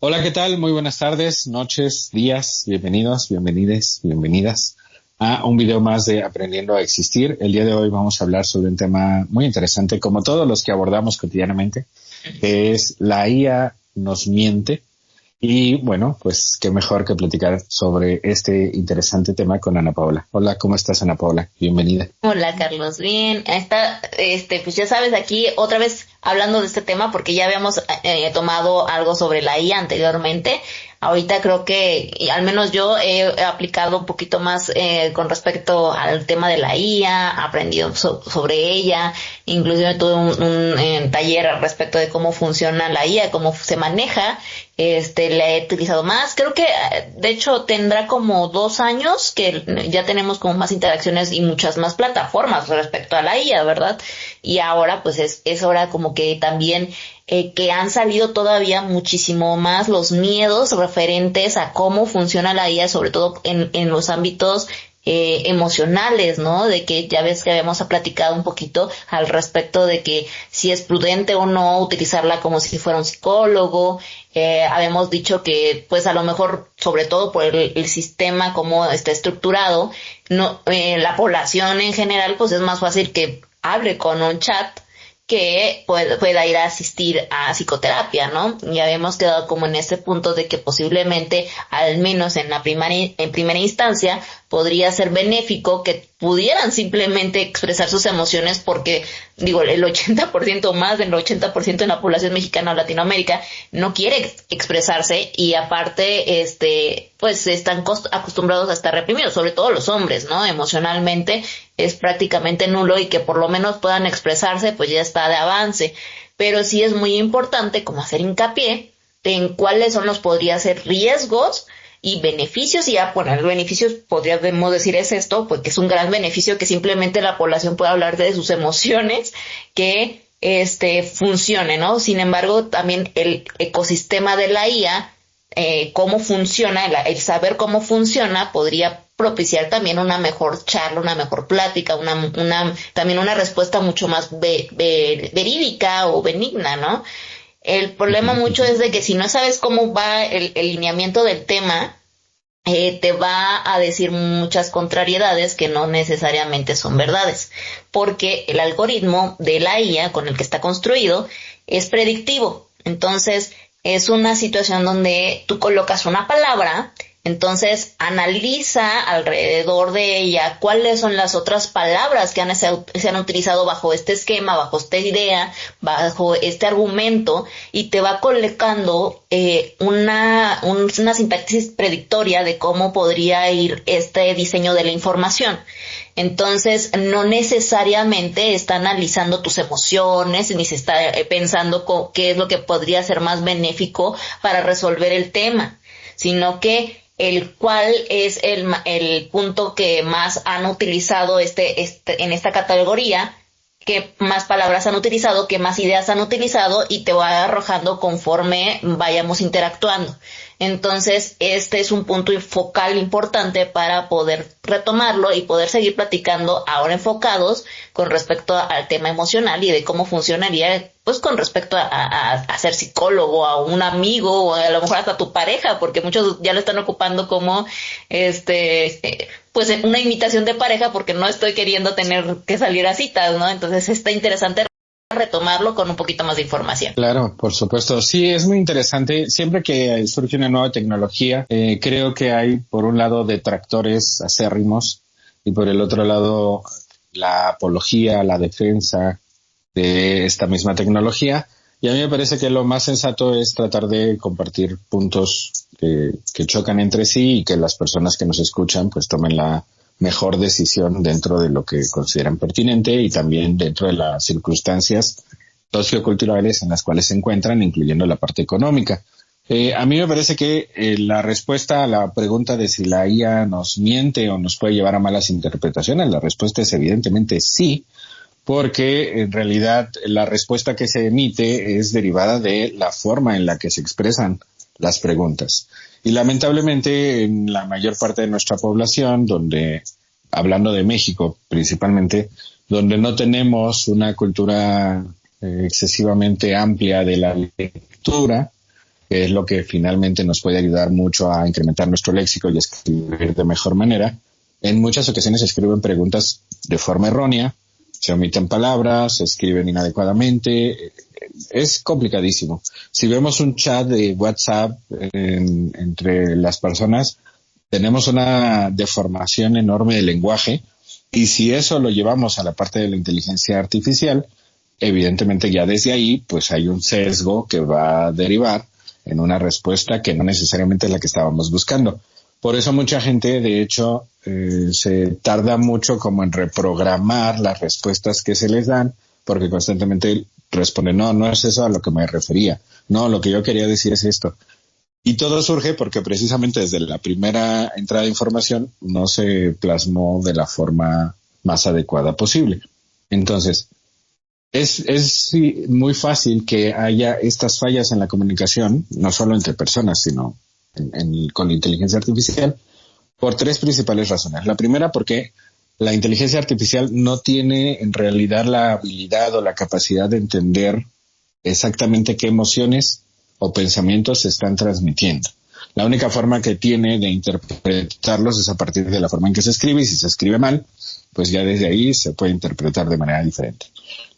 Hola, ¿qué tal? Muy buenas tardes, noches, días, bienvenidos, bienvenidas a un video más de Aprendiendo a Existir. El día de hoy vamos a hablar sobre un tema muy interesante, como todos los que abordamos cotidianamente, que es la IA nos miente. Y bueno, pues qué mejor que platicar sobre este interesante tema con Ana Paola. Hola, ¿cómo estás, Ana Paola? Bienvenida. Hola Carlos, bien, pues ya sabes, aquí otra vez hablando de este tema porque ya habíamos tomado algo sobre la IA anteriormente. Ahorita creo que, y al menos yo he aplicado un poquito más con respecto al tema de la IA, aprendido sobre ella, inclusive tuve un taller al respecto de cómo funciona la IA, cómo se maneja. La he utilizado más. Creo que, de hecho, tendrá como 2 años que ya tenemos como más interacciones y muchas más plataformas respecto a la IA, ¿verdad? Y ahora, pues es hora como que también que han salido todavía muchísimo más los miedos referentes a cómo funciona la IA, sobre todo en los ámbitos emocionales, ¿no? De que ya ves que habíamos platicado un poquito al respecto de que si es prudente o no utilizarla como si fuera un psicólogo. Habíamos dicho que pues a lo mejor, sobre todo por el sistema como está estructurado, no, la población en general pues es más fácil que hable con un chat que pueda ir a asistir a psicoterapia, ¿no? Y habíamos quedado como en ese punto de que posiblemente, al menos en primera instancia, podría ser benéfico que pudieran simplemente expresar sus emociones porque, digo, el 80% más del 80% de la población mexicana o Latinoamérica no quiere expresarse y aparte, pues están acostumbrados a estar reprimidos, sobre todo los hombres, ¿no? Emocionalmente es prácticamente nulo y que por lo menos puedan expresarse, pues ya está de avance. Pero sí es muy importante como hacer hincapié en cuáles son podría ser riesgos y beneficios, y ya, bueno, el beneficio podríamos decir es esto, porque es un gran beneficio que simplemente la población pueda hablar de sus emociones, que funcione, ¿no? Sin embargo, también el ecosistema de la IA, cómo funciona, el saber cómo funciona, podría propiciar también una mejor charla, una mejor plática, también una respuesta mucho más verídica o benigna, ¿no? El problema mucho es de que si no sabes cómo va el lineamiento del tema, te va a decir muchas contrariedades que no necesariamente son verdades, porque el algoritmo de la IA con el que está construido es predictivo. Entonces, es una situación donde tú colocas una palabra, entonces analiza alrededor de ella cuáles son las otras palabras que se han utilizado bajo este esquema, bajo esta idea, bajo este argumento, y te va colocando una sintaxis predictoria de cómo podría ir este diseño de la información. Entonces, no necesariamente está analizando tus emociones, ni se está pensando qué es lo que podría ser más benéfico para resolver el tema, sino que el cual es el punto que más han utilizado en esta categoría, que más palabras han utilizado, que más ideas han utilizado, y te va arrojando conforme vayamos interactuando. Entonces, este es un punto focal importante para poder retomarlo y poder seguir platicando ahora enfocados con respecto al tema emocional y de cómo funcionaría, pues con respecto a ser psicólogo, a un amigo, o a lo mejor hasta tu pareja, porque muchos ya lo están ocupando como pues una invitación de pareja, porque no estoy queriendo tener que salir a citas, ¿no? Entonces está interesante retomarlo con un poquito más de información. Claro, por supuesto. Sí, es muy interesante. Siempre que surge una nueva tecnología, creo que hay, por un lado, detractores acérrimos y por el otro lado, la apología, la defensa de esta misma tecnología. Y a mí me parece que lo más sensato es tratar de compartir puntos que chocan entre sí y que las personas que nos escuchan pues tomen la mejor decisión dentro de lo que consideran pertinente y también dentro de las circunstancias socioculturales en las cuales se encuentran, incluyendo la parte económica. A mí me parece que la respuesta a la pregunta de si la IA nos miente o nos puede llevar a malas interpretaciones, la respuesta es evidentemente sí, porque en realidad la respuesta que se emite es derivada de la forma en la que se expresan las preguntas. Y lamentablemente en la mayor parte de nuestra población, donde, hablando de México principalmente, donde no tenemos una cultura excesivamente amplia de la lectura, que es lo que finalmente nos puede ayudar mucho a incrementar nuestro léxico y escribir de mejor manera. En muchas ocasiones se escriben preguntas de forma errónea, se omiten palabras, se escriben inadecuadamente. Es complicadísimo. Si vemos un chat de WhatsApp entre las personas, tenemos una deformación enorme del lenguaje, y si eso lo llevamos a la parte de la inteligencia artificial, evidentemente ya desde ahí pues hay un sesgo que va a derivar en una respuesta que no necesariamente es la que estábamos buscando. Por eso mucha gente, de hecho, se tarda mucho como en reprogramar las respuestas que se les dan, porque constantemente responden, no es eso a lo que me refería. No, lo que yo quería decir es esto. Y todo surge porque precisamente desde la primera entrada de información no se plasmó de la forma más adecuada posible. Entonces, es muy fácil que haya estas fallas en la comunicación, no solo entre personas, sino con la inteligencia artificial, por tres principales razones. La primera, porque la inteligencia artificial no tiene en realidad la habilidad o la capacidad de entender exactamente qué emociones o pensamientos se están transmitiendo. La única forma que tiene de interpretarlos es a partir de la forma en que se escribe, y si se escribe mal, pues ya desde ahí se puede interpretar de manera diferente.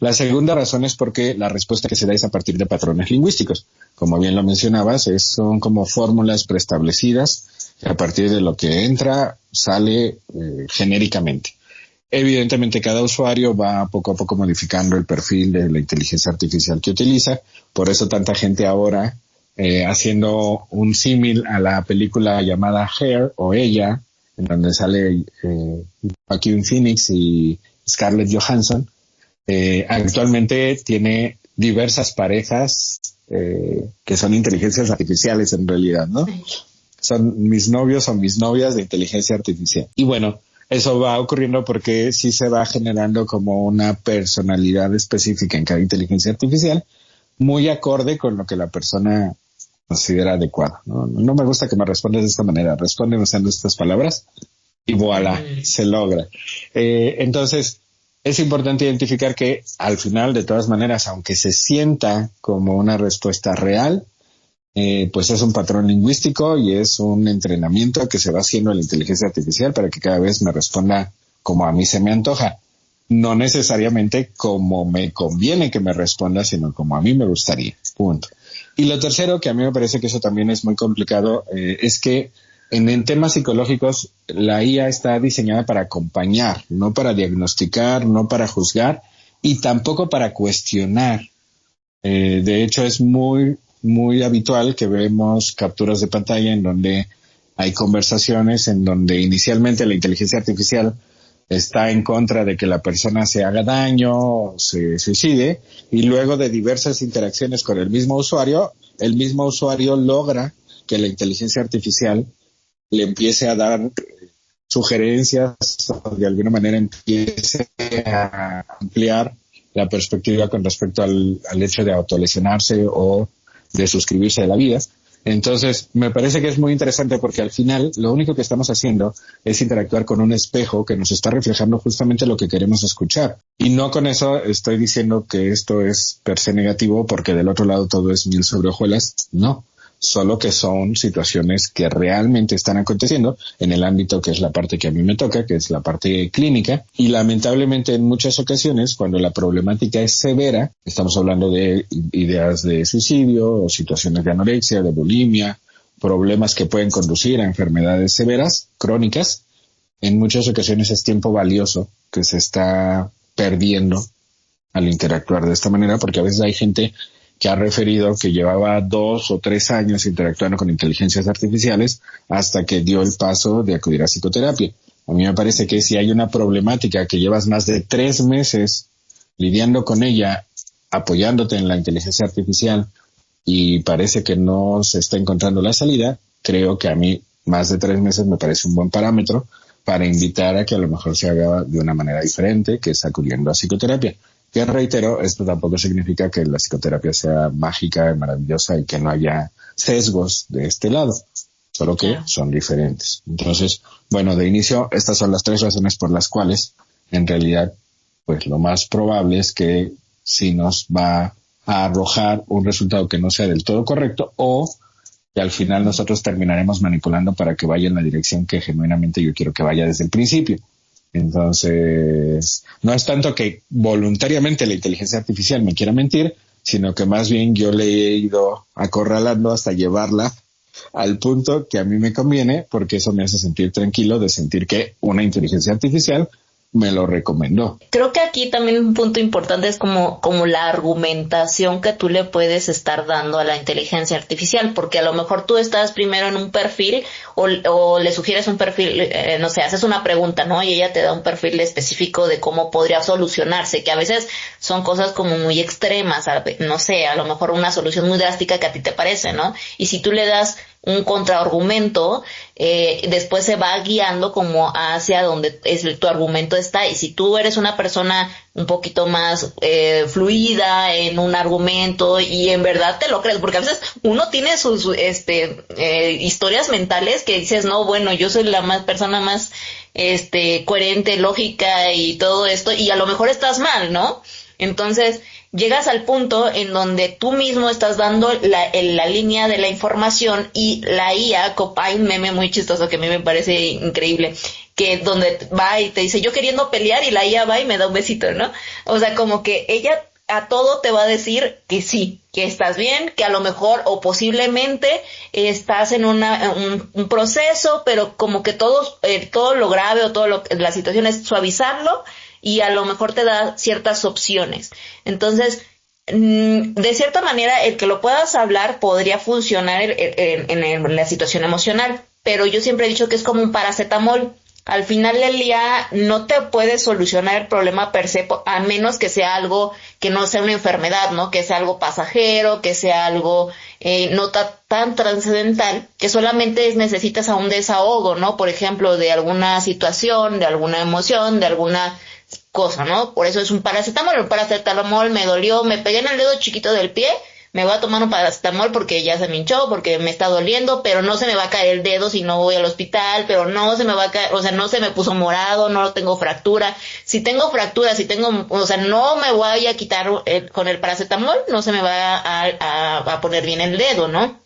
La segunda razón es porque la respuesta que se da es a partir de patrones lingüísticos. Como bien lo mencionabas, son como fórmulas preestablecidas, que a partir de lo que entra, sale genéricamente. Evidentemente, cada usuario va poco a poco modificando el perfil de la inteligencia artificial que utiliza. Por eso tanta gente ahora, haciendo un símil a la película llamada Hair o Ella, en donde sale Joaquin Phoenix y Scarlett Johansson, actualmente tiene diversas parejas que son inteligencias artificiales en realidad, ¿no? Son mis novios o mis novias de inteligencia artificial. Y bueno, eso va ocurriendo porque sí se va generando como una personalidad específica en cada inteligencia artificial, muy acorde con lo que la persona considera adecuado. No me gusta que me respondas de esta manera, responde usando estas palabras y voilà, se logra. Entonces, es importante identificar que al final, de todas maneras, aunque se sienta como una respuesta real, pues es un patrón lingüístico y es un entrenamiento que se va haciendo en la inteligencia artificial para que cada vez me responda como a mí se me antoja. No necesariamente como me conviene que me responda, sino como a mí me gustaría. Punto. Y lo tercero, que a mí me parece que eso también es muy complicado, es que en temas psicológicos la IA está diseñada para acompañar, no para diagnosticar, no para juzgar y tampoco para cuestionar. De hecho, es muy habitual que vemos capturas de pantalla en donde hay conversaciones en donde inicialmente la inteligencia artificial está en contra de que la persona se haga daño o se suicide, y luego de diversas interacciones con el mismo usuario logra que la inteligencia artificial le empiece a dar sugerencias o de alguna manera empiece a ampliar la perspectiva con respecto al hecho de autolesionarse o de suscribirse a la vida. Entonces, me parece que es muy interesante porque al final lo único que estamos haciendo es interactuar con un espejo que nos está reflejando justamente lo que queremos escuchar. Y no con eso estoy diciendo que esto es per se negativo porque del otro lado todo es miel sobre hojuelas. No. Solo que son situaciones que realmente están aconteciendo en el ámbito que es la parte que a mí me toca, que es la parte clínica, y lamentablemente en muchas ocasiones cuando la problemática es severa, estamos hablando de ideas de suicidio o situaciones de anorexia, de bulimia, problemas que pueden conducir a enfermedades severas, crónicas, en muchas ocasiones es tiempo valioso que se está perdiendo al interactuar de esta manera, porque a veces hay gente que ha referido que llevaba 2 o 3 años interactuando con inteligencias artificiales hasta que dio el paso de acudir a psicoterapia. A mí me parece que si hay una problemática que llevas más de 3 meses lidiando con ella, apoyándote en la inteligencia artificial y parece que no se está encontrando la salida, creo que a mí más de 3 meses me parece un buen parámetro para invitar a que a lo mejor se haga de una manera diferente, que es acudiendo a psicoterapia. Que reitero, esto tampoco significa que la psicoterapia sea mágica, maravillosa y que no haya sesgos de este lado, solo que son diferentes. Entonces, bueno, de inicio, estas son las 3 razones por las cuales en realidad pues lo más probable es que sí nos va a arrojar un resultado que no sea del todo correcto, o que al final nosotros terminaremos manipulando para que vaya en la dirección que genuinamente yo quiero que vaya desde el principio. Entonces, no es tanto que voluntariamente la inteligencia artificial me quiera mentir, sino que más bien yo le he ido acorralando hasta llevarla al punto que a mí me conviene, porque eso me hace sentir tranquilo de sentir que una inteligencia artificial me lo recomendó. Creo que aquí también un punto importante es como la argumentación que tú le puedes estar dando a la inteligencia artificial, porque a lo mejor tú estás primero en un perfil o le sugieres un perfil, no sé, haces una pregunta, ¿no? Y ella te da un perfil específico de cómo podría solucionarse, que a veces son cosas como muy extremas, no sé, a lo mejor una solución muy drástica que a ti te parece, ¿no? Y si tú le das un contraargumento, después se va guiando como hacia donde tu argumento está. Y si tú eres una persona un poquito más fluida en un argumento y en verdad te lo crees, porque a veces uno tiene sus historias mentales que dices, no, bueno, yo soy la persona más coherente, lógica y todo esto, y a lo mejor estás mal, ¿no? Entonces llegas al punto en donde tú mismo estás dando la línea de la información, y la IA, hay un meme muy chistoso que a mí me parece increíble, que donde va y te dice, yo queriendo pelear, y la IA va y me da un besito, ¿no? O sea, como que ella a todo te va a decir que sí, que estás bien, que a lo mejor o posiblemente estás en un proceso, pero como que todo lo grave o la situación es suavizarlo, y a lo mejor te da ciertas opciones. Entonces, de cierta manera, el que lo puedas hablar podría funcionar en la situación emocional, pero yo siempre he dicho que es como un paracetamol. Al final del día no te puede solucionar el problema per se, a menos que sea algo que no sea una enfermedad, ¿no? Que sea algo pasajero, que sea algo no tan trascendental, que solamente necesitas a un desahogo, ¿no? Por ejemplo, de alguna situación, de alguna emoción, de alguna cosa, ¿no? Por eso es un paracetamol. Un paracetamol me dolió, me pegué en el dedo chiquito del pie, me voy a tomar un paracetamol porque ya se me hinchó, porque me está doliendo, pero no se me va a caer el dedo si no voy al hospital, pero no se me va a caer, o sea, no se me puso morado, no tengo fractura. Si tengo fractura, o sea, no me voy a quitar con el paracetamol, no se me va a poner bien el dedo, ¿no?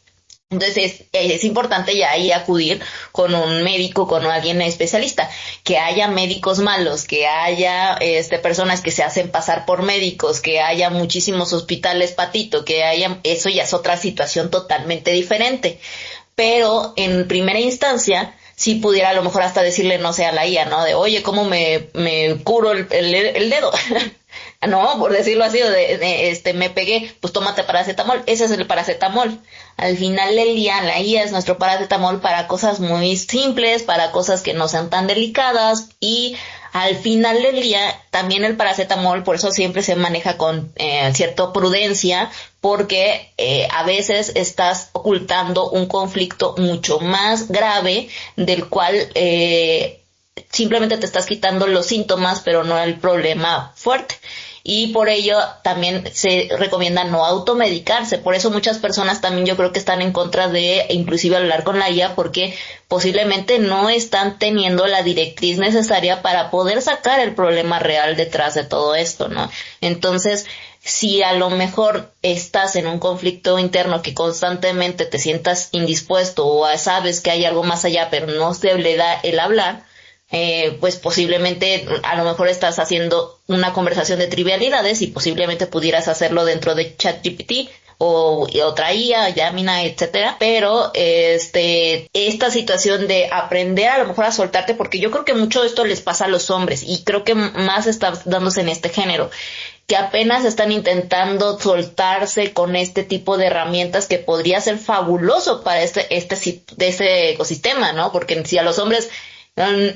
Entonces es importante ya ahí acudir con un médico, con alguien especialista. Que haya médicos malos, que haya personas que se hacen pasar por médicos, que haya muchísimos hospitales patito, eso ya es otra situación totalmente diferente. Pero en primera instancia, si pudiera a lo mejor hasta decirle, no sé, a la IA, ¿no? De, oye, ¿cómo me curo el dedo? No, por decirlo así, me pegué, pues tómate paracetamol. Ese es el paracetamol. Al final del día, la IA es nuestro paracetamol para cosas muy simples, para cosas que no sean tan delicadas, y al final del día, también el paracetamol, por eso siempre se maneja con cierta prudencia, porque a veces estás ocultando un conflicto mucho más grave, del cual simplemente te estás quitando los síntomas, pero no el problema fuerte. Y por ello también se recomienda no automedicarse. Por eso muchas personas también yo creo que están en contra de inclusive hablar con la IA, porque posiblemente no están teniendo la directriz necesaria para poder sacar el problema real detrás de todo esto, ¿no? Entonces, si a lo mejor estás en un conflicto interno que constantemente te sientas indispuesto, o sabes que hay algo más allá pero no se le da el hablar, pues posiblemente a lo mejor estás haciendo una conversación de trivialidades, y posiblemente pudieras hacerlo dentro de ChatGPT o otra IA, Gemini, etcétera, pero esta situación de aprender a lo mejor a soltarte, porque yo creo que mucho esto les pasa a los hombres, y creo que más está dándose en este género, que apenas están intentando soltarse con este tipo de herramientas, que podría ser fabuloso para este ecosistema, ¿no? Porque si a los hombres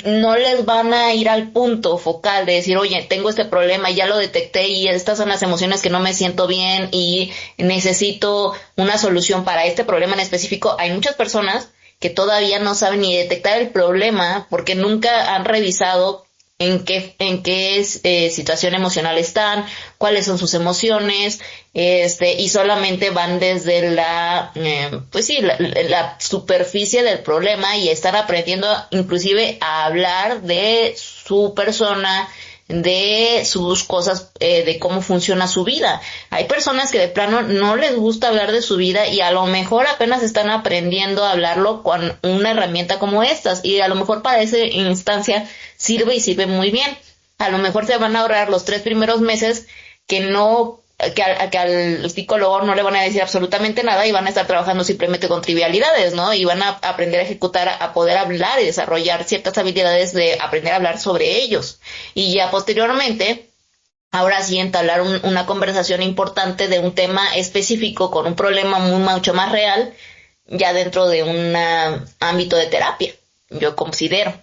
no les van a ir al punto focal de decir, oye, tengo este problema, ya lo detecté, y estas son las emociones que no me siento bien y necesito una solución para este problema en específico. Hay muchas personas que todavía no saben ni detectar el problema, porque nunca han revisado en qué situación emocional están, cuáles son sus emociones, y solamente van desde la superficie del problema, y están aprendiendo inclusive a hablar de su persona, de sus cosas, de cómo funciona su vida. Hay personas que de plano no les gusta hablar de su vida y a lo mejor apenas están aprendiendo a hablarlo con una herramienta como estas, y a lo mejor para esa instancia sirve y sirve muy bien. A lo mejor se van a ahorrar los 3 primeros meses que al psicólogo no le van a decir absolutamente nada y van a estar trabajando simplemente con trivialidades, ¿no? Y van a aprender a ejecutar, a poder hablar y desarrollar ciertas habilidades de aprender a hablar sobre ellos. Y ya posteriormente, ahora sí entablar una conversación importante de un tema específico con un problema mucho más real, ya dentro de un ámbito de terapia, yo considero.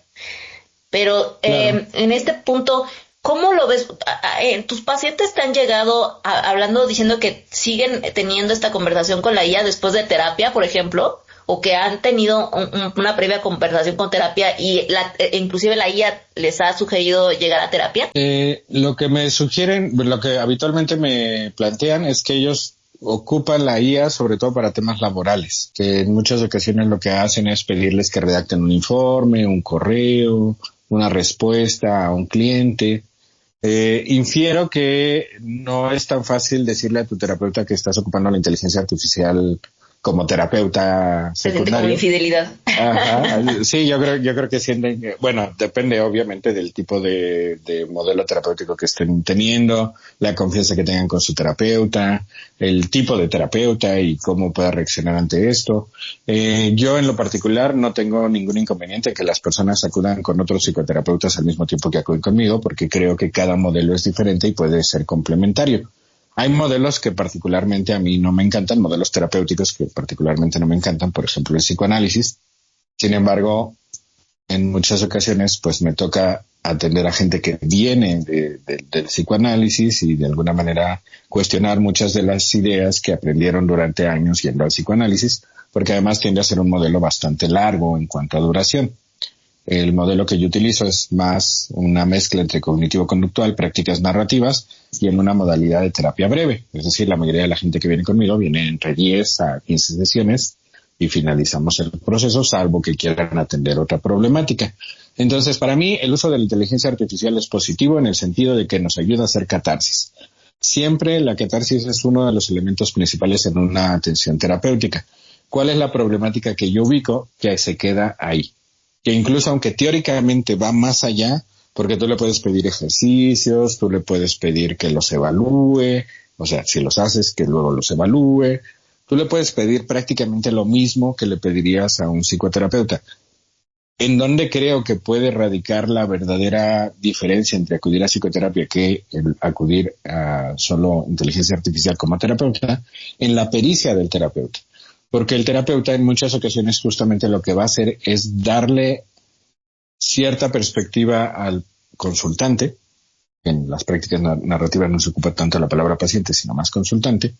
Pero Claro. en este punto, ¿cómo lo ves? ¿Tus pacientes te han llegado hablando, diciendo que siguen teniendo esta conversación con la IA después de terapia, por ejemplo? ¿O que han tenido una previa conversación con terapia y inclusive la IA les ha sugerido llegar a terapia? Lo que me sugieren, lo que habitualmente me plantean es que ellos ocupan la IA sobre todo para temas laborales, que en muchas ocasiones lo que hacen es pedirles que redacten un informe, un correo, una respuesta a un cliente. Infiero que no es tan fácil decirle a tu terapeuta que estás ocupando la inteligencia artificial como terapeuta Se siente como secundario. infidelidad. Ajá, sí, yo creo que sienten que, bueno, depende obviamente del tipo de modelo terapéutico que estén teniendo, la confianza que tengan con su terapeuta, el tipo de terapeuta y cómo pueda reaccionar ante esto. Yo en lo particular no tengo ningún inconveniente que las personas acudan con otros psicoterapeutas al mismo tiempo que acuden conmigo, porque creo que cada modelo es diferente y puede ser complementario. Hay modelos que particularmente a mí no me encantan, modelos terapéuticos que particularmente no me encantan, por ejemplo el psicoanálisis. Sin embargo, en muchas ocasiones pues me toca atender a gente que viene del psicoanálisis y de alguna manera cuestionar muchas de las ideas que aprendieron durante años yendo al psicoanálisis, porque además tiende a ser un modelo bastante largo en cuanto a duración. El modelo que yo utilizo es más una mezcla entre cognitivo-conductual, prácticas narrativas y en una modalidad de terapia breve. Es decir, la mayoría de la gente que viene conmigo viene entre 10 a 15 sesiones y finalizamos el proceso, salvo que quieran atender otra problemática. Entonces, para mí, el uso de la inteligencia artificial es positivo en el sentido de que nos ayuda a hacer catarsis. Siempre la catarsis es uno de los elementos principales en una atención terapéutica. ¿Cuál es la problemática que yo ubico? Que se queda ahí. Que incluso aunque teóricamente va más allá, porque tú le puedes pedir ejercicios, tú le puedes pedir que los evalúe, o sea, si los haces, que luego los evalúe. Tú le puedes pedir prácticamente lo mismo que le pedirías a un psicoterapeuta. ¿En dónde creo que puede radicar la verdadera diferencia entre acudir a psicoterapia que el acudir a solo inteligencia artificial como terapeuta? En la pericia del terapeuta. Porque el terapeuta en muchas ocasiones justamente lo que va a hacer es darle cierta perspectiva al consultante. En las prácticas narrativas no se ocupa tanto la palabra paciente, sino más consultante.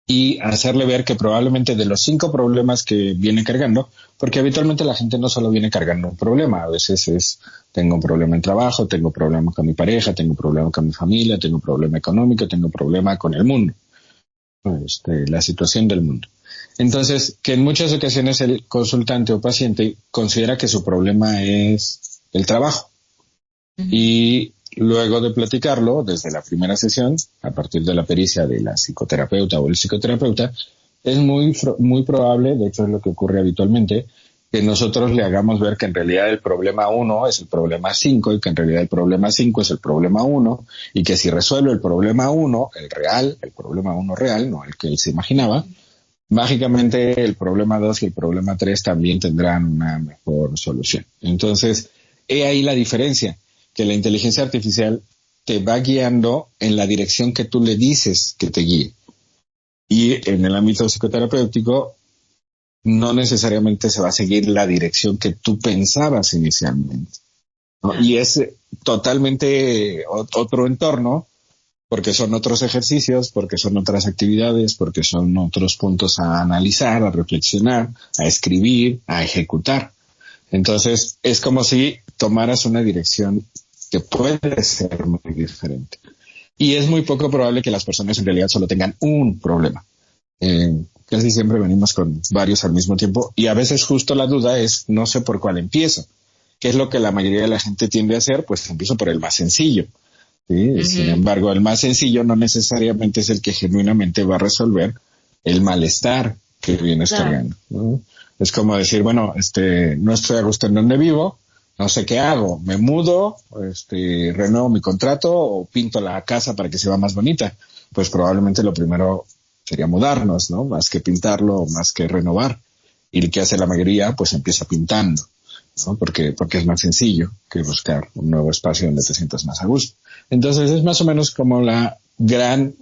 Y hacerle ver que probablemente de los 5 problemas que viene cargando, porque habitualmente la gente no solo viene cargando un problema, a veces es, tengo un problema en trabajo, tengo un problema con mi pareja, tengo un problema con mi familia, tengo un problema económico, tengo un problema con el mundo, la situación del mundo. Entonces, que en muchas ocasiones el consultante o paciente considera que su problema es el trabajo. Uh-huh. Y luego de platicarlo, desde la primera sesión, a partir de la pericia de la psicoterapeuta o el psicoterapeuta, es muy probable, de hecho es lo que ocurre habitualmente, que nosotros le hagamos ver que en realidad el problema 1 es el problema 5 y que en realidad el problema 5 es el problema 1 y que si resuelve el problema 1, el problema 1 real, no el que él se imaginaba, mágicamente el problema 2 y el problema 3 también tendrán una mejor solución. Entonces, he ahí la diferencia, que la inteligencia artificial te va guiando en la dirección que tú le dices que te guíe. Y en el ámbito psicoterapéutico, no necesariamente se va a seguir la dirección que tú pensabas inicialmente, ¿no? Y es totalmente otro entorno, porque son otros ejercicios, porque son otras actividades, porque son otros puntos a analizar, a reflexionar, a escribir, a ejecutar. Entonces, es como si tomaras una dirección que puede ser muy diferente. Y es muy poco probable que las personas en realidad solo tengan un problema. Casi siempre venimos con varios al mismo tiempo y a veces justo la duda es, no sé por cuál empiezo. ¿qué es lo que la mayoría de la gente tiende a hacer? Pues empiezo por el más sencillo. ¿Sí? Uh-huh. Sin embargo, el más sencillo no necesariamente es el que genuinamente va a resolver el malestar que vienes cargando, ¿no? Es como decir, bueno, no estoy a gusto en donde vivo, no sé qué hago, me mudo, renuevo mi contrato o pinto la casa para que se vea más bonita. Pues probablemente lo primero sería mudarnos, ¿no? Más que pintarlo, más que renovar. Y el que hace la mayoría, pues empieza pintando, ¿no? Porque es más sencillo que buscar un nuevo espacio donde te sientas más a gusto. Entonces es más o menos como la gran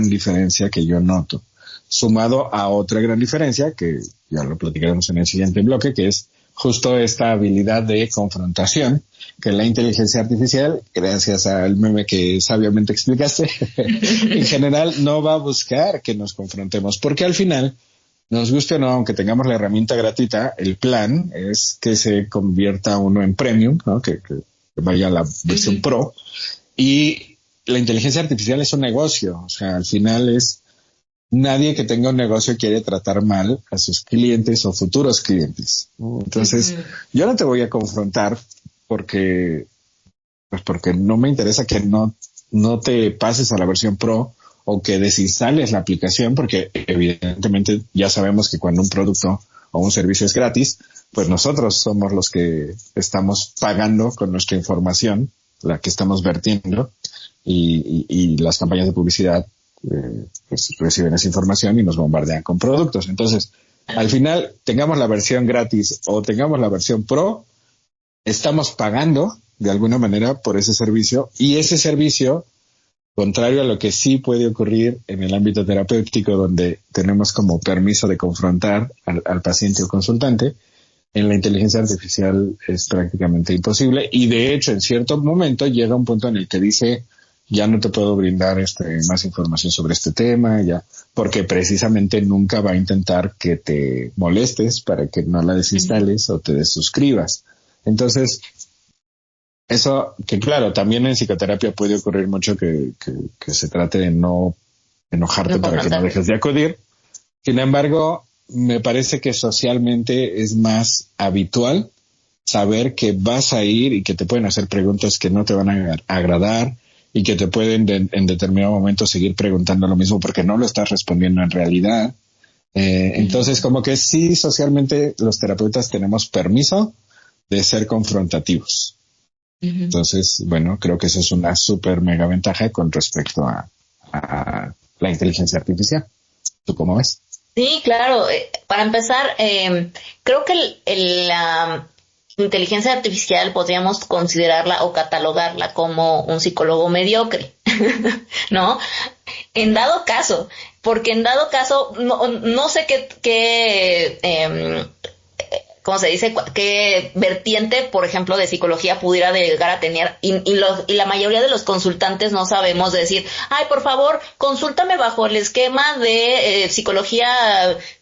diferencia que yo noto, sumado a otra gran diferencia que ya lo platicaremos en el siguiente bloque, que es justo esta habilidad de confrontación que la inteligencia artificial, gracias al meme que sabiamente explicaste, en general no va a buscar que nos confrontemos, porque al final, nos guste o no, aunque tengamos la herramienta gratuita, el plan es que se convierta uno en premium, ¿no? Que vaya a la versión pro. Y la inteligencia artificial es un negocio, o sea, al final nadie que tenga un negocio quiere tratar mal a sus clientes o futuros clientes, ¿no? Entonces, yo no te voy a confrontar porque no me interesa que no te pases a la versión pro o que desinstales la aplicación, porque evidentemente ya sabemos que cuando un producto o un servicio es gratis, pues nosotros somos los que estamos pagando con nuestra información, la que estamos vertiendo, y las campañas de publicidad pues reciben esa información y nos bombardean con productos. Entonces, al final, tengamos la versión gratis o tengamos la versión pro, estamos pagando de alguna manera por ese servicio, y ese servicio, contrario a lo que sí puede ocurrir en el ámbito terapéutico, donde tenemos como permiso de confrontar al paciente o consultante, en la inteligencia artificial es prácticamente imposible, y de hecho en cierto momento llega un punto en el que dice, ya no te puedo brindar más información sobre este tema, ya, porque precisamente nunca va a intentar que te molestes para que no la desinstales o te desuscribas. Entonces, eso, que claro, también en psicoterapia puede ocurrir mucho que se trate de no enojarte para que no dejes de acudir. Sin embargo, me parece que socialmente es más habitual saber que vas a ir y que te pueden hacer preguntas que no te van a agradar y que te pueden en determinado momento seguir preguntando lo mismo porque no lo estás respondiendo en realidad. Entonces, como que sí, socialmente los terapeutas tenemos permiso de ser confrontativos. Entonces, bueno, creo que eso es una súper mega ventaja con respecto a la inteligencia artificial. ¿Tú cómo ves? Sí, claro. Para empezar, creo que la inteligencia artificial podríamos considerarla o catalogarla como un psicólogo mediocre, ¿no? En dado caso, porque en dado caso, no sé ¿cómo se dice? ¿Qué vertiente, por ejemplo, de psicología pudiera llegar a tener? Y la mayoría de los consultantes no sabemos decir, ay, por favor, consúltame bajo el esquema de psicología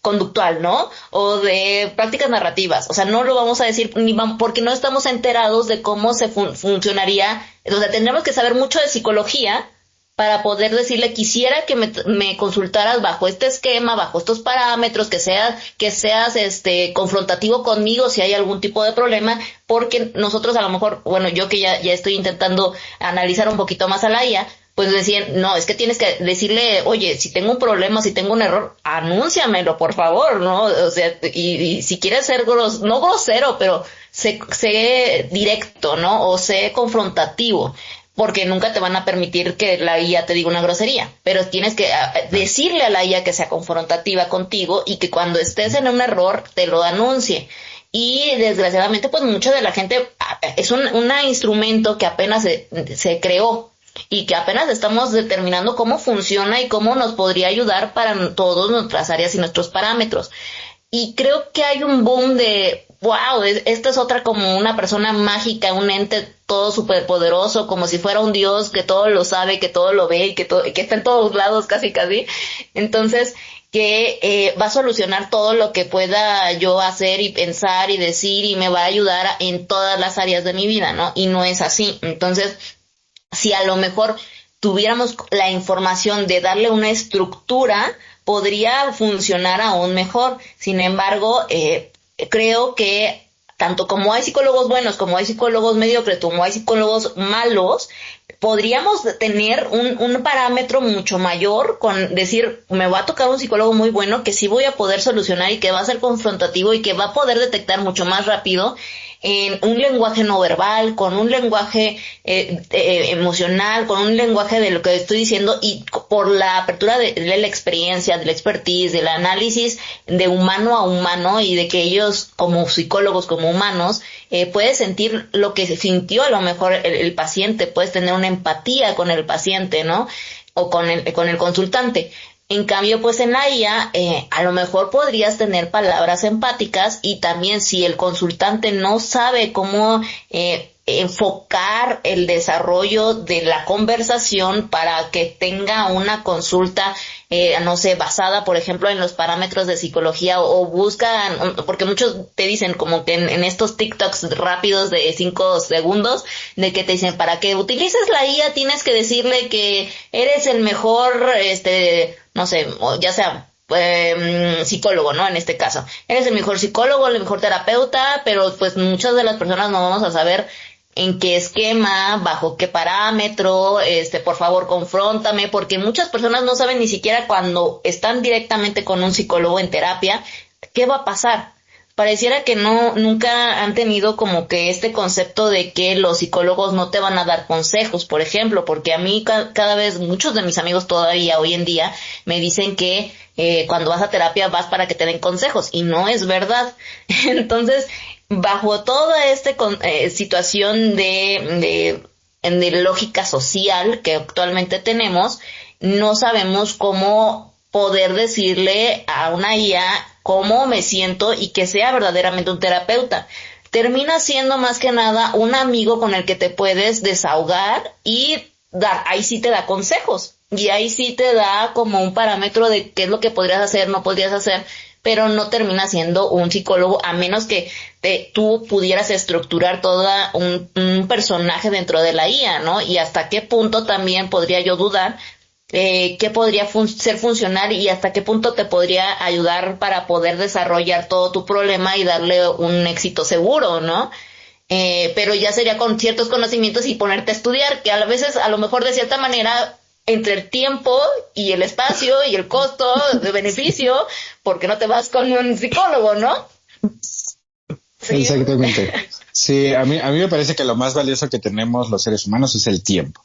conductual, ¿no? O de prácticas narrativas. O sea, no lo vamos a decir porque no estamos enterados de cómo se funcionaría. O sea, tendremos que saber mucho de psicología para poder decirle, quisiera que me consultaras bajo este esquema, bajo estos parámetros, que seas confrontativo conmigo si hay algún tipo de problema, porque nosotros a lo mejor, bueno, yo que ya estoy intentando analizar un poquito más a la IA, pues decían, no, es que tienes que decirle, oye, si tengo un problema, si tengo un error, anúnciamelo, por favor, ¿no? O sea, y si quieres ser no grosero, pero sé directo, ¿no? O sé confrontativo, porque nunca te van a permitir que la IA te diga una grosería, pero tienes que decirle a la IA que sea confrontativa contigo y que cuando estés en un error te lo anuncie. Y desgraciadamente, pues mucha de la gente es un instrumento que apenas se creó y que apenas estamos determinando cómo funciona y cómo nos podría ayudar para todas nuestras áreas y nuestros parámetros. Y creo que hay un boom de, wow, esta es otra como una persona mágica, un ente todo superpoderoso, como si fuera un dios que todo lo sabe, que todo lo ve y que está en todos lados casi. Entonces, que va a solucionar todo lo que pueda yo hacer y pensar y decir y me va a ayudar en todas las áreas de mi vida, ¿no? Y no es así. Entonces, si a lo mejor tuviéramos la información de darle una estructura, podría funcionar aún mejor. Sin embargo, creo que tanto como hay psicólogos buenos, como hay psicólogos mediocres, como hay psicólogos malos, podríamos tener un parámetro mucho mayor con decir, me va a tocar un psicólogo muy bueno que sí voy a poder solucionar y que va a ser confrontativo y que va a poder detectar mucho más rápido en un lenguaje no verbal, con un lenguaje emocional, con un lenguaje de lo que estoy diciendo y por la apertura de la experiencia, de la expertise, del análisis de humano a humano y de que ellos como psicólogos, como humanos, puedes sentir lo que sintió a lo mejor el paciente, puedes tener una empatía con el paciente, ¿no? O con el consultante. En cambio, pues en la IA, a lo mejor podrías tener palabras empáticas y también si el consultante no sabe cómo enfocar el desarrollo de la conversación para que tenga una consulta, no sé, basada, por ejemplo, en los parámetros de psicología o buscan, porque muchos te dicen como que en estos TikToks rápidos de 5 segundos, de que te dicen, para que utilices la IA tienes que decirle que eres el mejor, no sé, ya sea psicólogo, ¿no? En este caso, eres el mejor psicólogo, el mejor terapeuta, pero pues muchas de las personas no vamos a saber en qué esquema, bajo qué parámetro, por favor confróntame, porque muchas personas no saben ni siquiera cuando están directamente con un psicólogo en terapia, qué va a pasar. Pareciera que nunca han tenido como que este concepto de que los psicólogos no te van a dar consejos, por ejemplo, porque a mí cada vez muchos de mis amigos todavía hoy en día me dicen que cuando vas a terapia vas para que te den consejos y no es verdad. Entonces, bajo toda esta situación de lógica social que actualmente tenemos, no sabemos cómo poder decirle a una IA cómo me siento y que sea verdaderamente un terapeuta. Termina siendo más que nada un amigo con el que te puedes desahogar y ahí sí te da consejos y ahí sí te da como un parámetro de qué es lo que podrías hacer, no podrías hacer, pero no termina siendo un psicólogo a menos que tú pudieras estructurar todo un personaje dentro de la IA, ¿no? Y hasta qué punto también podría yo dudar qué podría ser funcional y hasta qué punto te podría ayudar para poder desarrollar todo tu problema y darle un éxito seguro, ¿no? Pero ya sería con ciertos conocimientos y ponerte a estudiar, que a veces, a lo mejor de cierta manera, entre el tiempo y el espacio y el costo de beneficio, porque no te vas con un psicólogo, ¿no? Sí. Exactamente. Sí, a mí me parece que lo más valioso que tenemos los seres humanos es el tiempo.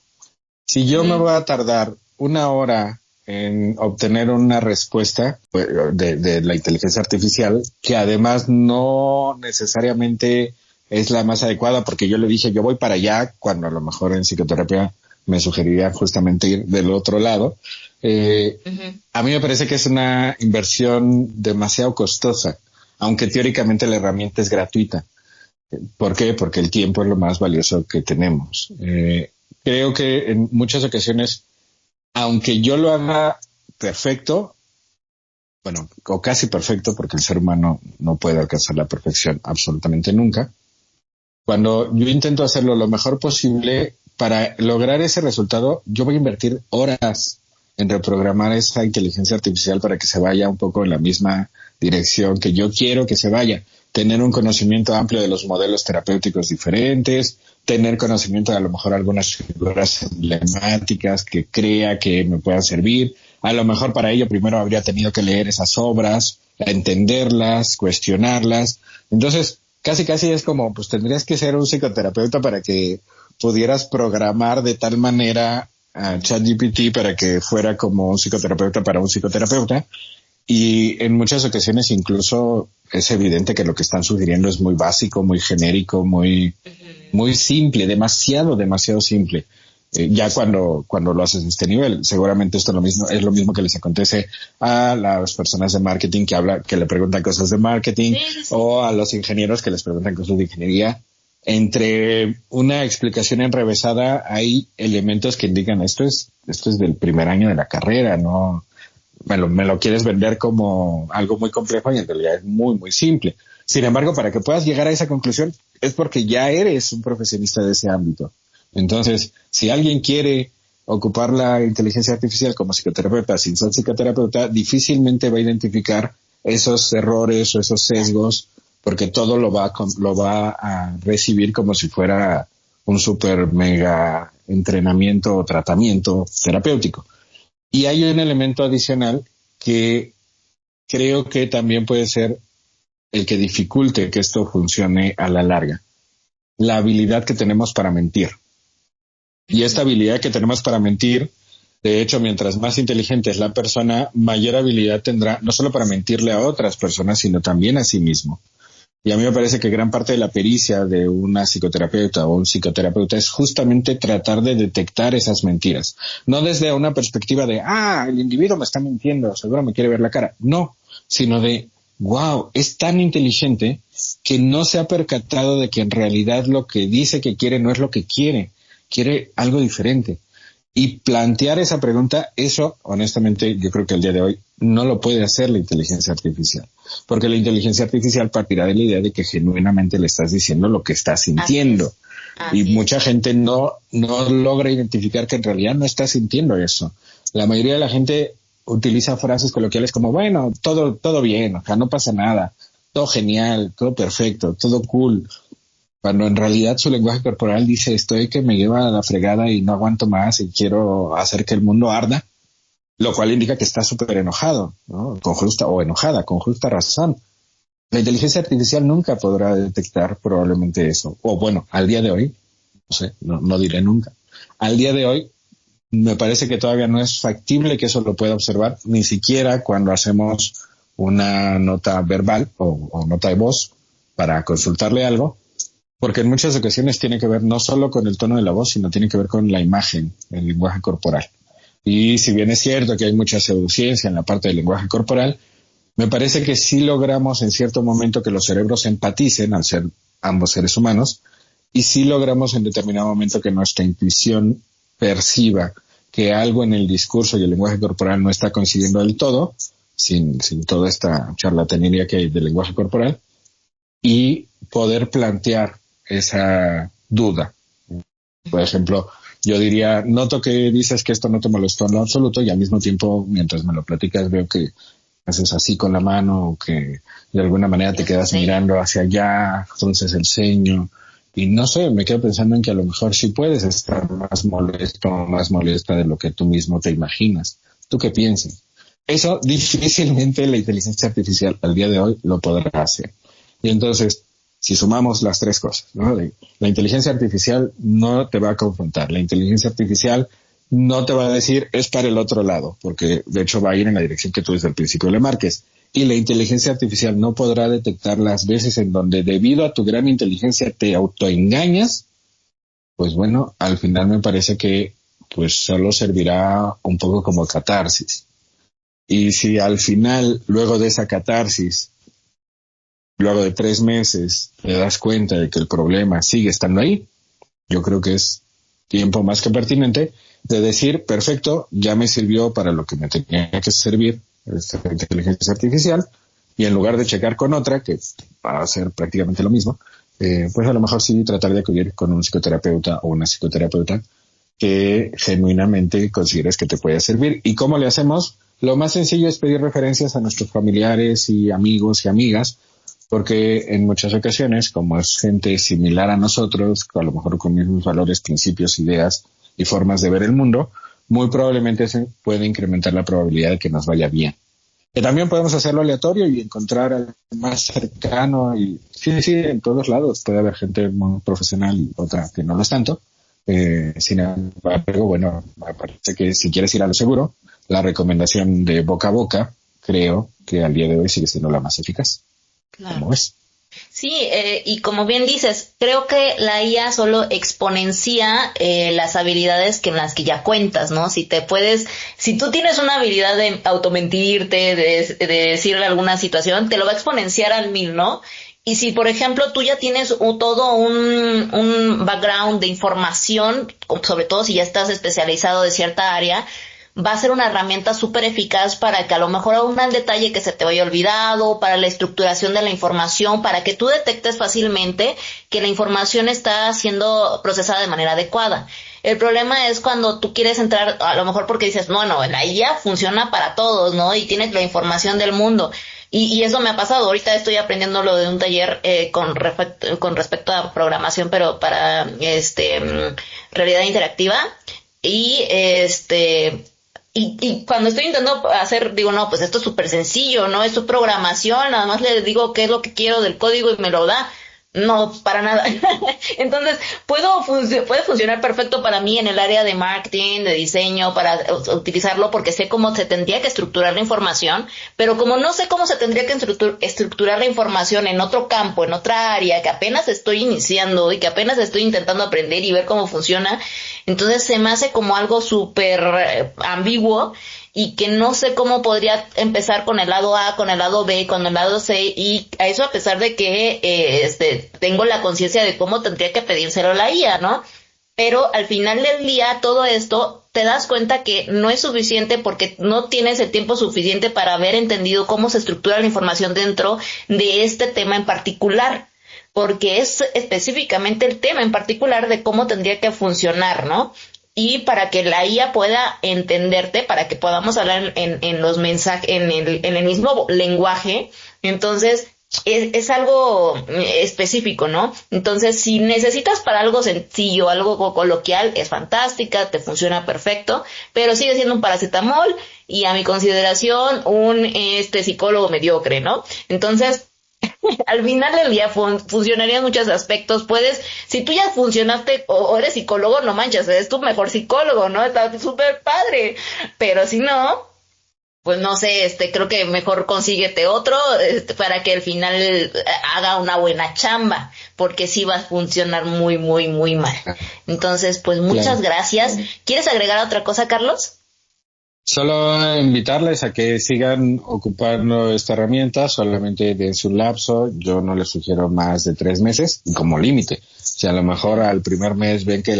Si yo me voy a tardar 1 hora en obtener una respuesta de la inteligencia artificial, que además no necesariamente es la más adecuada, porque yo le dije, yo voy para allá, cuando a lo mejor en psicoterapia me sugeriría justamente ir del otro lado. A mí me parece que es una inversión demasiado costosa, aunque teóricamente la herramienta es gratuita. ¿Por qué? Porque el tiempo es lo más valioso que tenemos. Creo que en muchas ocasiones, aunque yo lo haga perfecto, bueno, o casi perfecto, porque el ser humano no puede alcanzar la perfección absolutamente nunca, cuando yo intento hacerlo lo mejor posible, para lograr ese resultado, yo voy a invertir horas en reprogramar esa inteligencia artificial para que se vaya un poco en la misma dirección que yo quiero que se vaya. Tener un conocimiento amplio de los modelos terapéuticos diferentes, tener conocimiento de a lo mejor algunas figuras emblemáticas que crea que me puedan servir. A lo mejor para ello primero habría tenido que leer esas obras, entenderlas, cuestionarlas. Entonces, casi es como, pues tendrías que ser un psicoterapeuta para que pudieras programar de tal manera a ChatGPT para que fuera como un psicoterapeuta para un psicoterapeuta. Y en muchas ocasiones incluso es evidente que lo que están sugiriendo es muy básico, muy genérico, muy simple, demasiado simple. Ya cuando lo haces a este nivel, seguramente esto es lo mismo que les acontece a las personas de marketing que le preguntan cosas de marketing, sí. O a los ingenieros que les preguntan cosas de ingeniería. Entre una explicación enrevesada hay elementos que indican esto es del primer año de la carrera, no me lo quieres vender como algo muy complejo y en realidad es muy simple. Sin embargo, para que puedas llegar a esa conclusión es porque ya eres un profesionista de ese ámbito. Entonces, si alguien quiere ocupar la inteligencia artificial como psicoterapeuta sin ser psicoterapeuta, difícilmente va a identificar esos errores o esos sesgos porque todo lo va a recibir como si fuera un super mega entrenamiento o tratamiento terapéutico. Y hay un elemento adicional que creo que también puede ser el que dificulte que esto funcione a la larga. La habilidad que tenemos para mentir. Y esta habilidad que tenemos para mentir, de hecho, mientras más inteligente es la persona, mayor habilidad tendrá, no solo para mentirle a otras personas, sino también a sí mismo. Y a mí me parece que gran parte de la pericia de una psicoterapeuta o un psicoterapeuta es justamente tratar de detectar esas mentiras. No desde una perspectiva de, el individuo me está mintiendo, seguro me quiere ver la cara. No, sino de, wow, es tan inteligente que no se ha percatado de que en realidad lo que dice que quiere no es lo que quiere algo diferente. Y plantear esa pregunta, eso, honestamente, yo creo que al día de hoy no lo puede hacer la inteligencia artificial. Porque la inteligencia artificial partirá de la idea de que genuinamente le estás diciendo lo que estás sintiendo. Así es. Mucha gente no logra identificar que en realidad no está sintiendo eso. La mayoría de la gente utiliza frases coloquiales como, bueno, todo bien, o sea, no pasa nada, todo genial, todo perfecto, todo cool. Cuando en realidad su lenguaje corporal dice, estoy que me lleva a la fregada y no aguanto más y quiero hacer que el mundo arda, lo cual indica que está súper enojado, ¿no? Con justa razón. La inteligencia artificial nunca podrá detectar probablemente eso. O bueno, al día de hoy, no diré nunca. Al día de hoy, me parece que todavía no es factible que eso lo pueda observar, ni siquiera cuando hacemos una nota verbal o nota de voz para consultarle algo. Porque en muchas ocasiones tiene que ver no solo con el tono de la voz, sino tiene que ver con la imagen, el lenguaje corporal. Y si bien es cierto que hay mucha pseudociencia en la parte del lenguaje corporal, me parece que sí logramos en cierto momento que los cerebros empaticen al ser ambos seres humanos, y sí logramos en determinado momento que nuestra intuición perciba que algo en el discurso y el lenguaje corporal no está coincidiendo del todo, sin toda esta charlatanería que hay del lenguaje corporal, y poder plantear esa duda. Por ejemplo, yo diría, noto que dices que esto no te molestó en lo absoluto y al mismo tiempo, mientras me lo platicas, veo que haces así con la mano o que de alguna manera te quedas mirando hacia allá, frunces el ceño y no sé, me quedo pensando en que a lo mejor sí puedes estar más molesto o más molesta de lo que tú mismo te imaginas. ¿Tú qué piensas? Eso difícilmente la inteligencia artificial al día de hoy lo podrá hacer. Y entonces, si sumamos las tres cosas, ¿no? La inteligencia artificial no te va a confrontar, la inteligencia artificial no te va a decir es para el otro lado, porque de hecho va a ir en la dirección que tú desde el principio le marques. Y la inteligencia artificial no podrá detectar las veces en donde debido a tu gran inteligencia te autoengañas, pues bueno, al final me parece que pues solo servirá un poco como catarsis. Y si al final, luego de esa catarsis, luego de 3 meses te das cuenta de que el problema sigue estando ahí, yo creo que es tiempo más que pertinente de decir, perfecto, ya me sirvió para lo que me tenía que servir esta inteligencia artificial, y en lugar de checar con otra, que va a ser prácticamente lo mismo, pues a lo mejor sí tratar de acudir con un psicoterapeuta o una psicoterapeuta que genuinamente consideres que te puede servir. ¿Y cómo le hacemos? Lo más sencillo es pedir referencias a nuestros familiares y amigos y amigas, porque en muchas ocasiones, como es gente similar a nosotros, a lo mejor con mismos valores, principios, ideas y formas de ver el mundo, muy probablemente se puede incrementar la probabilidad de que nos vaya bien. Que también podemos hacerlo aleatorio y encontrar al más cercano, y sí, en todos lados puede haber gente muy profesional y otra que no lo es tanto. Sin embargo, bueno, me parece que si quieres ir a lo seguro, la recomendación de boca a boca, creo que al día de hoy sigue siendo la más eficaz. Claro. ¿Cómo es? Sí, y como bien dices, creo que la IA solo exponencia las habilidades en las que ya cuentas, ¿no? Si tú tienes una habilidad de automentirte, de decirle alguna situación, te lo va a exponenciar al 1000, ¿no? Y si, por ejemplo, tú ya tienes todo un background de información, sobre todo si ya estás especializado de cierta área, va a ser una herramienta súper eficaz para que a lo mejor aún el detalle que se te vaya olvidado, para la estructuración de la información, para que tú detectes fácilmente que la información está siendo procesada de manera adecuada. El problema es cuando tú quieres entrar, a lo mejor porque dices, bueno, la IA funciona para todos, ¿no? Y tienes la información del mundo. Y eso me ha pasado. Ahorita estoy aprendiendo lo de un taller con respecto a programación, pero para realidad interactiva. Y cuando estoy intentando hacer, digo, no, pues esto es súper sencillo, ¿no? Esto es programación, nada más le digo qué es lo que quiero del código y me lo da. No, para nada. Entonces, puede funcionar perfecto para mí en el área de marketing, de diseño, para utilizarlo porque sé cómo se tendría que estructurar la información, pero como no sé cómo se tendría que estructurar la información en otro campo, en otra área, que apenas estoy iniciando y que apenas estoy intentando aprender y ver cómo funciona, entonces se me hace como algo súper ambiguo y que no sé cómo podría empezar con el lado A, con el lado B, con el lado C, y a eso a pesar de que tengo la conciencia de cómo tendría que pedírselo a la IA, ¿no? Pero al final del día todo esto te das cuenta que no es suficiente porque no tienes el tiempo suficiente para haber entendido cómo se estructura la información dentro de este tema en particular, porque es específicamente el tema en particular de cómo tendría que funcionar, ¿no? Y para que la IA pueda entenderte, para que podamos hablar en los mensajes, en el mismo lenguaje, entonces es algo específico, ¿no? Entonces, si necesitas para algo sencillo, algo coloquial, es fantástica, te funciona perfecto, pero sigue siendo un paracetamol y a mi consideración un psicólogo mediocre, ¿no? Entonces, al final del día funcionaría en muchos aspectos. Puedes, si tú ya funcionaste o eres psicólogo, no manches, eres tu mejor psicólogo, ¿no? Está súper padre. Pero si no, pues no sé, creo que mejor consíguete otro para que al final haga una buena chamba, porque sí va a funcionar muy, muy, muy mal. Entonces, pues muchas gracias. ¿Quieres agregar otra cosa, Carlos? Solo invitarles a que sigan ocupando esta herramienta, solamente de su lapso. Yo no les sugiero más de 3 meses como límite. Si a lo mejor al primer mes ven que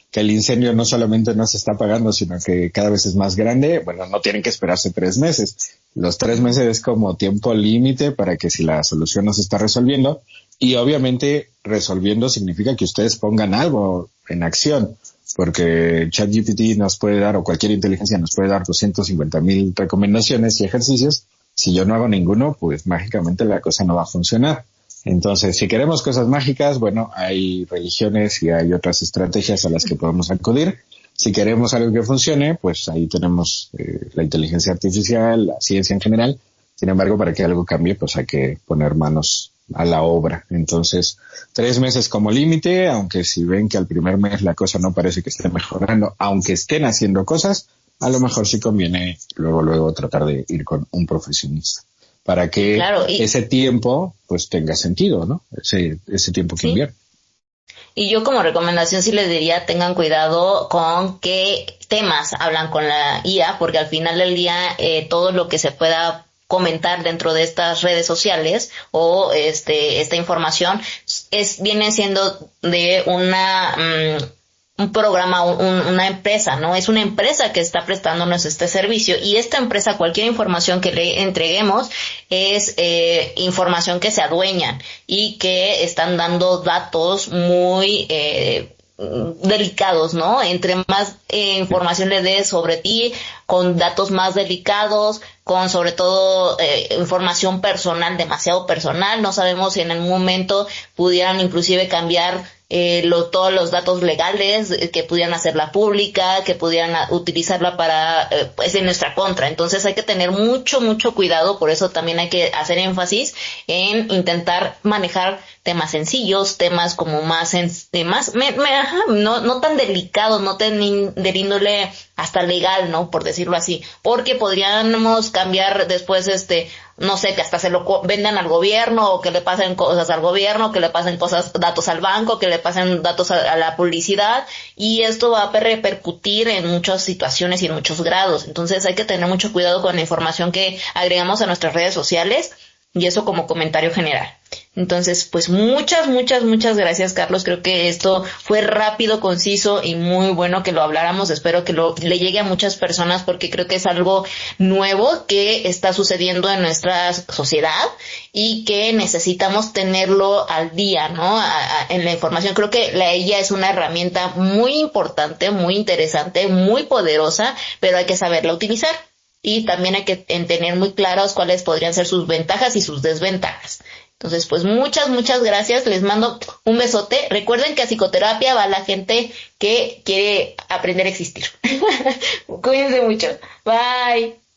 que el incendio no solamente no se está apagando, sino que cada vez es más grande, bueno, no tienen que esperarse 3 meses. Los 3 meses es como tiempo límite para que si la solución no se está resolviendo, y obviamente resolviendo significa que ustedes pongan algo en acción, porque ChatGPT nos puede dar, o cualquier inteligencia nos puede dar 250,000 recomendaciones y ejercicios. Si yo no hago ninguno, pues mágicamente la cosa no va a funcionar. Entonces, si queremos cosas mágicas, bueno, hay religiones y hay otras estrategias a las que podemos acudir. Si queremos algo que funcione, pues ahí tenemos la inteligencia artificial, la ciencia en general. Sin embargo, para que algo cambie, pues hay que poner manos a la obra. Entonces, 3 meses como límite, aunque si ven que al primer mes la cosa no parece que esté mejorando, aunque estén haciendo cosas, a lo mejor sí conviene luego tratar de ir con un profesionista para que ese tiempo pues tenga sentido, ¿no? Ese tiempo que invierte. Y yo como recomendación sí les diría tengan cuidado con qué temas hablan con la IA, porque al final del día todo lo que se pueda comentar dentro de estas redes sociales o esta información viene siendo de un programa, una empresa, ¿no? Es una empresa que está prestándonos este servicio y esta empresa, cualquier información que le entreguemos es información que se adueñan y que están dando datos muy delicados, ¿no? Entre más información le des sobre ti, con datos más delicados, con sobre todo información personal, demasiado personal, no sabemos si en algún momento pudieran inclusive cambiar todos los datos legales, que pudieran hacerla pública, que pudieran utilizarla para, pues en nuestra contra. Entonces hay que tener mucho, mucho cuidado, por eso también hay que hacer énfasis en intentar manejar temas sencillos, temas como no tan delicados, no tan de índole hasta legal, ¿no? Por decirlo así, porque podríamos cambiar después no sé, que hasta se lo vendan al gobierno, o que le pasen cosas al gobierno, que le pasen datos al banco, que le pasen datos a la publicidad, y esto va a repercutir en muchas situaciones y en muchos grados. Entonces hay que tener mucho cuidado con la información que agregamos a nuestras redes sociales, y eso como comentario general. Entonces, pues muchas, muchas, muchas gracias, Carlos. Creo que esto fue rápido, conciso y muy bueno que lo habláramos. Espero que le llegue a muchas personas porque creo que es algo nuevo que está sucediendo en nuestra sociedad y que necesitamos tenerlo al día, ¿no? En la información. Creo que la IA es una herramienta muy importante, muy interesante, muy poderosa, pero hay que saberla utilizar. y también hay que tener muy claros cuáles podrían ser sus ventajas y sus desventajas. Entonces, pues muchas gracias. Les mando un besote. Recuerden que a psicoterapia va la gente que quiere aprender a existir. Cuídense mucho. Bye.